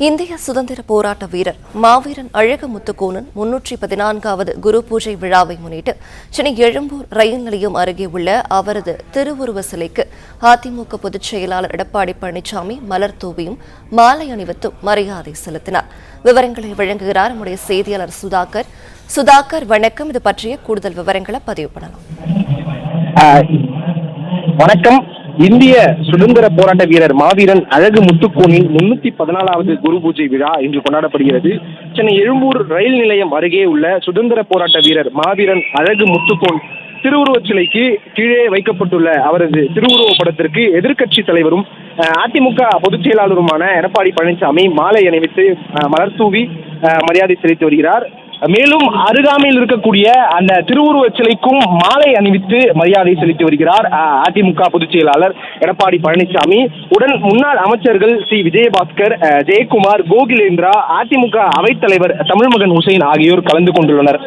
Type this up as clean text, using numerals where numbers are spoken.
இந்திய சுதந்திர போராட்ட வீரர் மாவீரன் அழகு முத்துக்கோனின் 314வது குரு பூஜை விழாவை முன்னிட்டு சென்னை எழும்பூர் ரயில் நிலையம் அருகே உள்ள அவரது திருவுருவ சிலைக்கு அதிமுக பொதுச் செயலாளர் எடப்பாடி பழனிசாமி மலர் தூவியும் மாலை அணிவித்தும் மரியாதை செலுத்தினார். விவரங்களை வழங்குகிறார் நம்முடைய செய்தியாளர் சுதாகர். சுதாகர், வணக்கம். இது பற்றிய கூடுதல் விவரங்களை பதிவு பண்ணலாம். வணக்கம். இந்திய சுதந்திர போராட்ட வீரர் மாவீரன் அழகு முத்துக்கோனின் 314வது குரு பூஜை விழா இன்று கொண்டாடப்படுகிறது. சென்னை எழும்பூர் ரயில் நிலையம் அருகே உள்ள சுதந்திர போராட்ட வீரர் மாவீரன் அழகு முத்துக்கோன் திருவுருவச் சிலைக்கு கீழே வைக்கப்பட்டுள்ள அவரது திருவுருவ படத்திற்கு எதிர்க்கட்சி தலைவரும் அதிமுக பொதுச் செயலாளருமான எடப்பாடி பழனிசாமி மாலை அணிவித்து மலர்தூவி மரியாதை செலுத்தி வருகிறார். மேலும் அருகாமையில் இருக்கக்கூடிய அந்த திருவுருவச் சிலைக்கும் மாலை அணிவித்து மரியாதை செலுத்தி வருகிறார் அதிமுக பொதுச் செயலாளர் எடப்பாடி பழனிசாமி. உடன் முன்னாள் அமைச்சர்கள் சி விஜயபாஸ்கர், ஜெயக்குமார், கோகிலேந்திரா, அதிமுக அவைத்தலைவர் தமிழ்மகன் ஹுசைன் ஆகியோர் கலந்து கொண்டுள்ளனர்.